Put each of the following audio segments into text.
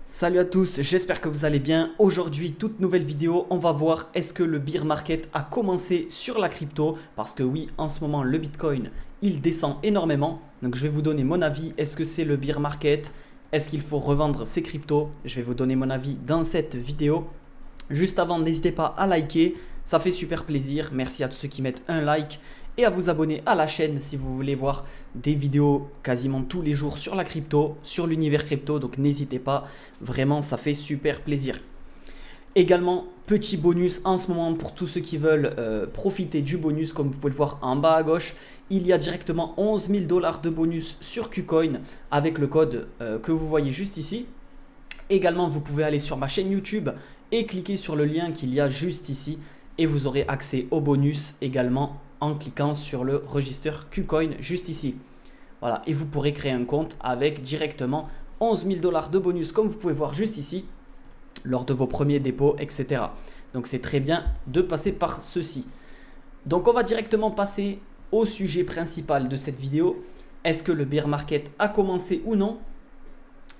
Salut à tous, j'espère que vous allez bien. Aujourd'hui, toute nouvelle vidéo, on va voir est-ce que le bear market a commencé sur la crypto. Parce que oui, en ce moment, le Bitcoin, il descend énormément. Donc je vais vous donner mon avis. Est-ce que c'est le bear market? Est-ce qu'il faut revendre ses cryptos? Je vais vous donner mon avis dans cette vidéo. Juste avant, n'hésitez pas à liker, ça fait super plaisir. Merci à tous ceux qui mettent un like et à vous abonner à la chaîne si vous voulez voir des vidéos quasiment tous les jours sur la crypto, sur l'univers crypto. Donc n'hésitez pas, vraiment ça fait super plaisir. Également, petit bonus en ce moment pour tous ceux qui veulent profiter du bonus, comme vous pouvez le voir en bas à gauche, il y a directement 11 000 $ de bonus sur KuCoin avec le code que vous voyez juste ici. Également, vous pouvez aller sur ma chaîne YouTube et cliquer sur le lien qu'il y a juste ici et vous aurez accès au bonus également en cliquant sur le registre KuCoin juste ici. Voilà, et vous pourrez créer un compte avec directement 11 000 $ de bonus comme vous pouvez voir juste ici lors de vos premiers dépôts, etc. Donc c'est très bien de passer par ceci. Donc on va directement passer au sujet principal de cette vidéo. Est-ce que le bear market a commencé ou non?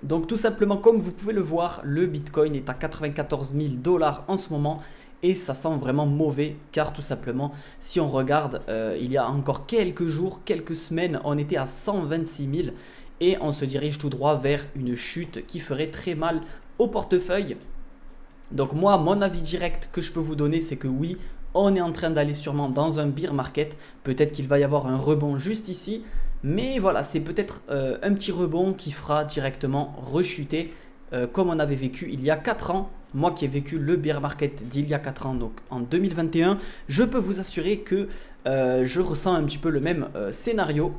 Donc tout simplement, comme vous pouvez le voir, le Bitcoin est à 94 000 $ en ce moment et ça sent vraiment mauvais car tout simplement, si on regarde, il y a encore quelques jours, quelques semaines, on était à 126 000 et on se dirige tout droit vers une chute qui ferait très mal au portefeuille. Donc moi, mon avis direct que je peux vous donner, c'est que oui, on est en train d'aller sûrement dans un bear market. Peut-être qu'il va y avoir un rebond juste ici. Mais voilà, c'est peut-être un petit rebond qui fera directement rechuter comme on avait vécu il y a 4 ans. Moi qui ai vécu le bear market d'il y a 4 ans, donc en 2021, je peux vous assurer que je ressens un petit peu le même scénario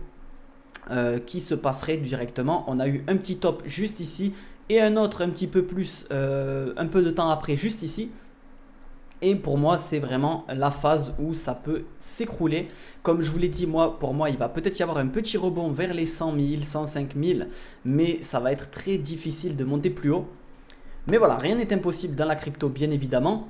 qui se passerait directement. On a eu un petit top juste ici et un autre un petit peu plus, un peu de temps après juste ici. Et pour moi, c'est vraiment la phase où ça peut s'écrouler. Comme je vous l'ai dit, pour moi, il va peut-être y avoir un petit rebond vers les 100 000, 105 000. Mais ça va être très difficile de monter plus haut. Mais voilà, rien n'est impossible dans la crypto, bien évidemment.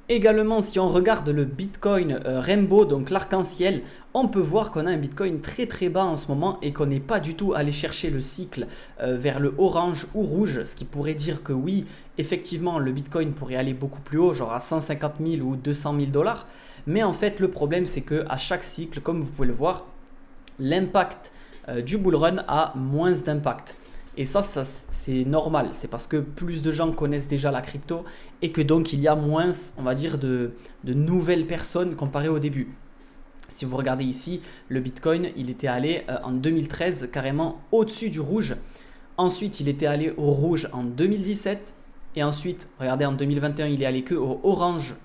Également, si on regarde le Bitcoin Rainbow, donc l'arc-en-ciel, on peut voir qu'on a un Bitcoin très très bas en ce moment et qu'on n'est pas du tout allé chercher le cycle vers le orange ou rouge, ce qui pourrait dire que oui, effectivement, le Bitcoin pourrait aller beaucoup plus haut, genre à 150 000 ou 200 000 $. Mais en fait, le problème, c'est qu'à chaque cycle, comme vous pouvez le voir, l'impact du bull run a moins d'impact. Et ça c'est normal, c'est parce que plus de gens connaissent déjà la crypto et que donc il y a moins, on va dire, de nouvelles personnes comparé au début. Si vous regardez ici, le Bitcoin, il était allé en 2013 carrément au-dessus du rouge. Ensuite, il était allé au rouge en 2017. Et ensuite, regardez, en 2021, il est allé que au orange,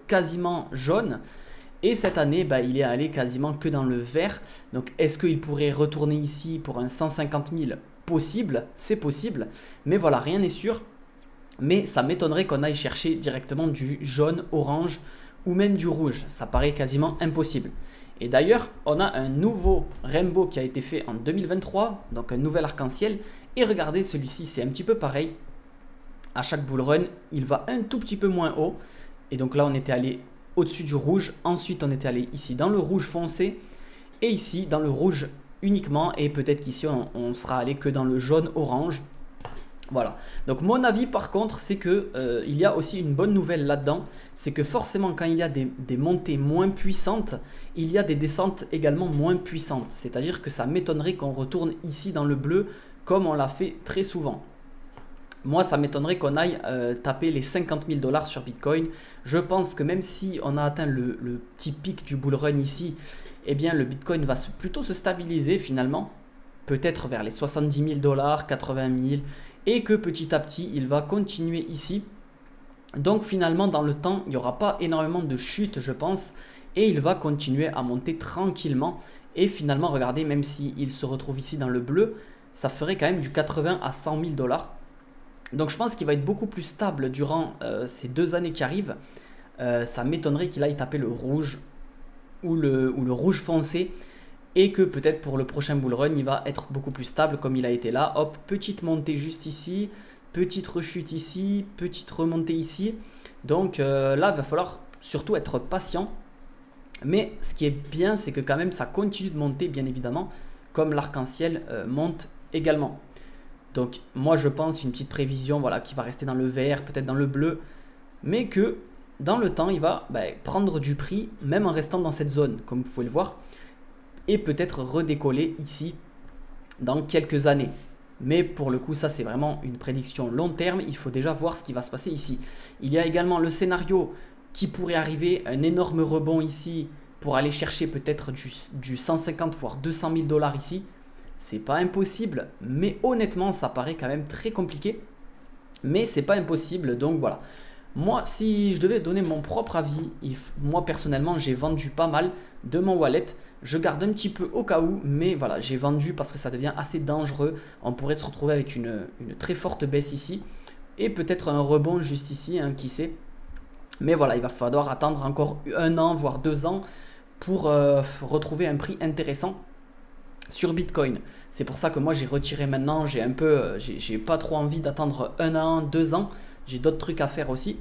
quasiment jaune. Et cette année, il est allé quasiment que dans le vert. Donc, est-ce qu'il pourrait retourner ici pour un 150 000? Possible, c'est possible. Mais voilà, rien n'est sûr. Mais ça m'étonnerait qu'on aille chercher directement du jaune, orange ou même du rouge. Ça paraît quasiment impossible. Et d'ailleurs, on a un nouveau rainbow qui a été fait en 2023, donc un nouvel arc-en-ciel. Et regardez, celui-ci, c'est un petit peu pareil. À chaque bull run, il va un tout petit peu moins haut. Et donc là, on était allé au-dessus du rouge. Ensuite, on était allé ici dans le rouge foncé. Et ici, dans le rouge uniquement. Et peut-être qu'ici, on sera allé que dans le jaune-orange. Voilà. Donc mon avis par contre, c'est que il y a aussi une bonne nouvelle là-dedans. C'est que forcément, quand il y a des montées moins puissantes, il y a des descentes également moins puissantes. C'est-à-dire que ça m'étonnerait qu'on retourne ici dans le bleu comme on l'a fait très souvent. Moi, ça m'étonnerait qu'on aille taper les 50 000 $ sur Bitcoin. Je pense que même si on a atteint le petit pic du bull run ici, eh bien le Bitcoin va plutôt se stabiliser finalement. Peut-être vers les 70 000 $, 80 000, et que petit à petit, il va continuer ici. Donc finalement, dans le temps, il n'y aura pas énormément de chute, je pense, et il va continuer à monter tranquillement. Et finalement, regardez, même s'il se retrouve ici dans le bleu, ça ferait quand même du 80 à 100 000 $. Donc je pense qu'il va être beaucoup plus stable durant ces 2 années qui arrivent. Ça m'étonnerait qu'il aille taper le rouge ou le rouge foncé. Et que peut-être pour le prochain bull run, il va être beaucoup plus stable comme il a été là. Hop, petite montée juste ici, petite rechute ici, petite remontée ici. Donc là, il va falloir surtout être patient. Mais ce qui est bien, c'est que quand même, ça continue de monter, bien évidemment, comme l'arc-en-ciel monte également. Donc moi je pense une petite prévision voilà, qui va rester dans le vert, peut-être dans le bleu, mais que dans le temps il va prendre du prix même en restant dans cette zone comme vous pouvez le voir et peut-être redécoller ici dans quelques années. Mais pour le coup ça c'est vraiment une prédiction long terme, il faut déjà voir ce qui va se passer ici. Il y a également le scénario qui pourrait arriver, un énorme rebond ici pour aller chercher peut-être du 150 voire 200 000 dollars ici. C'est pas impossible, mais honnêtement, ça paraît quand même très compliqué. Mais c'est pas impossible, donc voilà. Moi, si je devais donner mon propre avis, moi personnellement, j'ai vendu pas mal de mon wallet. Je garde un petit peu au cas où, mais voilà, j'ai vendu parce que ça devient assez dangereux. On pourrait se retrouver avec une très forte baisse ici et peut-être un rebond juste ici, hein, qui sait. Mais voilà, il va falloir attendre encore 1 an, voire 2 ans pour retrouver un prix intéressant sur Bitcoin. C'est pour ça que moi j'ai retiré maintenant, j'ai pas trop envie d'attendre 1 an, 2 ans, j'ai d'autres trucs à faire aussi.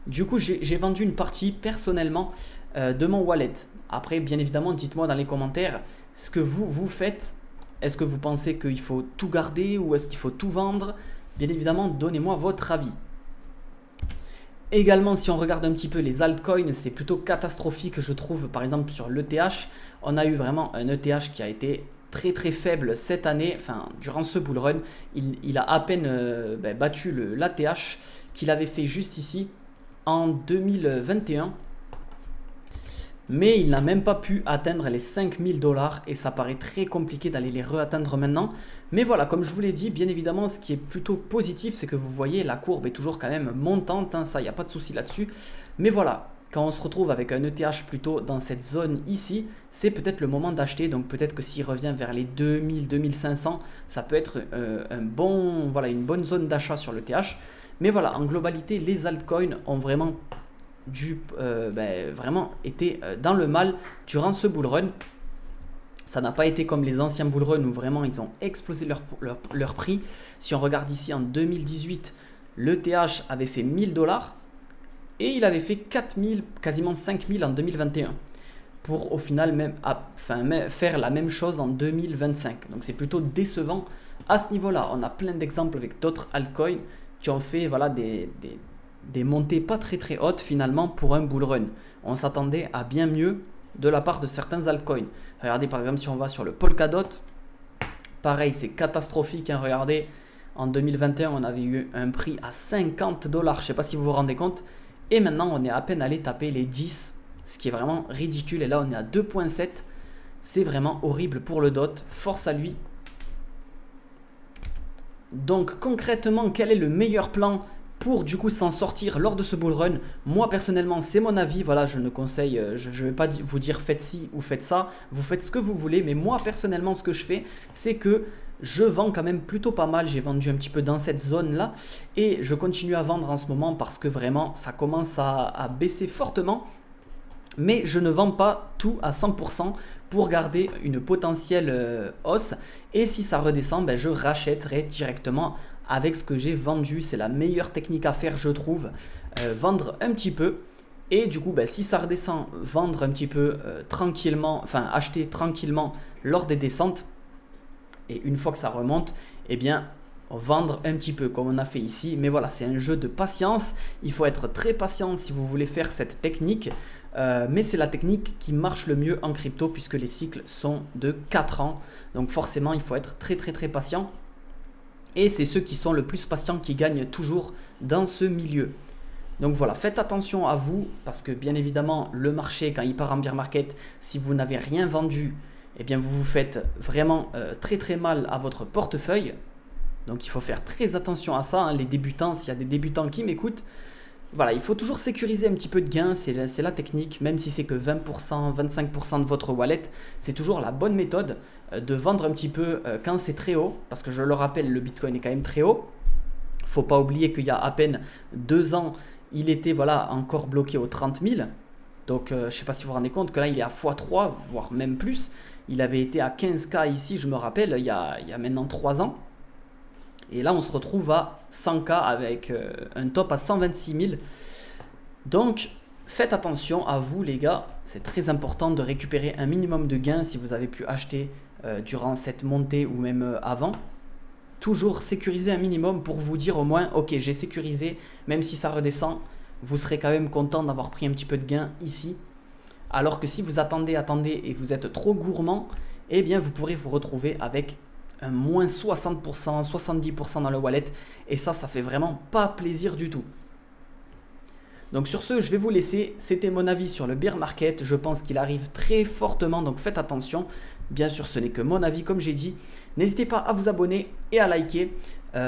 Du coup j'ai vendu une partie personnellement de mon wallet. Après bien évidemment dites-moi dans les commentaires ce que vous faites. Est-ce que vous pensez qu'il faut tout garder ou est-ce qu'il faut tout vendre? Bien évidemment donnez-moi votre avis. Également, si on regarde un petit peu les altcoins, c'est plutôt catastrophique, je trouve. Par exemple, sur l'ETH, on a eu vraiment un ETH qui a été très très faible cette année. Enfin, durant ce bull run, il a à peine battu l'ATH qu'il avait fait juste ici en 2021. Mais il n'a même pas pu atteindre les 5000 dollars et ça paraît très compliqué d'aller les re-atteindre maintenant. Mais voilà, comme je vous l'ai dit, bien évidemment, ce qui est plutôt positif, c'est que vous voyez, la courbe est toujours quand même montante, hein, ça, il n'y a pas de souci là-dessus. Mais voilà, quand on se retrouve avec un ETH plutôt dans cette zone ici, c'est peut-être le moment d'acheter. Donc peut-être que s'il revient vers les 2000, 2500, ça peut être une bonne zone d'achat sur l'ETH. Mais voilà, en globalité, les altcoins ont vraiment vraiment été dans le mal durant ce bull run. Ça n'a pas été comme les anciens bull run où vraiment ils ont explosé leur prix. Si on regarde ici en 2018, l'ETH avait fait 1000 dollars et il avait fait 4000, quasiment 5000 en 2021 pour au final faire la même chose en 2025. Donc c'est plutôt décevant à ce niveau-là. On a plein d'exemples avec d'autres altcoins qui ont fait voilà, des montées pas très très hautes finalement pour un bull run. On s'attendait à bien mieux de la part de certains altcoins. Regardez par exemple si on va sur le Polkadot, pareil c'est catastrophique, hein, regardez en 2021 on avait eu un prix à 50 dollars, je ne sais pas si vous vous rendez compte, et maintenant on est à peine allé taper les 10, ce qui est vraiment ridicule, et là on est à 2.7, c'est vraiment horrible pour le DOT, force à lui. Donc concrètement quel est le meilleur plan pour du coup s'en sortir lors de ce bull run? Moi personnellement c'est mon avis, voilà, je ne conseille, je ne vais pas vous dire faites ci ou faites ça, vous faites ce que vous voulez, mais moi personnellement ce que je fais c'est que je vends quand même plutôt pas mal, j'ai vendu un petit peu dans cette zone là et je continue à vendre en ce moment parce que vraiment ça commence à baisser fortement. Mais je ne vends pas tout à 100% pour garder une potentielle hausse. Et si ça redescend, je rachèterai directement avec ce que j'ai vendu. C'est la meilleure technique à faire, je trouve. Vendre un petit peu. Et du coup, si ça redescend, vendre un petit peu tranquillement, enfin acheter tranquillement lors des descentes. Et une fois que ça remonte, eh bien vendre un petit peu comme on a fait ici. Mais voilà, c'est un jeu de patience. Il faut être très patient si vous voulez faire cette technique. Mais c'est la technique qui marche le mieux en crypto puisque les cycles sont de 4 ans. Donc forcément, il faut être très très très patient. Et c'est ceux qui sont le plus patients qui gagnent toujours dans ce milieu. Donc voilà, faites attention à vous parce que bien évidemment, le marché, quand il part en bear market, si vous n'avez rien vendu, eh bien vous vous faites vraiment très très mal à votre portefeuille. Donc il faut faire très attention à ça, hein, les débutants, s'il y a des débutants qui m'écoutent. Voilà, il faut toujours sécuriser un petit peu de gain, c'est la technique, même si c'est que 20%, 25% de votre wallet, c'est toujours la bonne méthode de vendre un petit peu quand c'est très haut, parce que je le rappelle, le Bitcoin est quand même très haut. Il ne faut pas oublier qu'il y a à peine 2 ans, il était encore bloqué aux 30 000. Donc je ne sais pas si vous vous rendez compte que là, il est à x3, voire même plus. Il avait été à 15K ici, je me rappelle, il y a maintenant 3 ans. Et là, on se retrouve à 100K avec un top à 126 000. Donc, faites attention à vous, les gars. C'est très important de récupérer un minimum de gains si vous avez pu acheter durant cette montée ou même avant. toujours sécuriser un minimum pour vous dire au moins, ok, j'ai sécurisé, même si ça redescend, vous serez quand même content d'avoir pris un petit peu de gain ici. Alors que si vous attendez et vous êtes trop gourmand, eh bien vous pourrez vous retrouver avec un moins 60%, 70% dans le wallet. Et ça fait vraiment pas plaisir du tout. Donc sur ce, je vais vous laisser. C'était mon avis sur le bear market. Je pense qu'il arrive très fortement, donc faites attention. Bien sûr, ce n'est que mon avis, comme j'ai dit. N'hésitez pas à vous abonner et à liker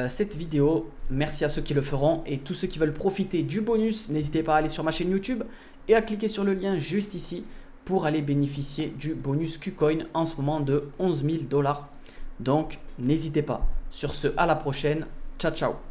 cette vidéo. Merci à ceux qui le feront. Et tous ceux qui veulent profiter du bonus, n'hésitez pas à aller sur ma chaîne YouTube et à cliquer sur le lien juste ici pour aller bénéficier du bonus KuCoin en ce moment de 11 000 $. Donc, n'hésitez pas. Sur ce, à la prochaine. Ciao, ciao.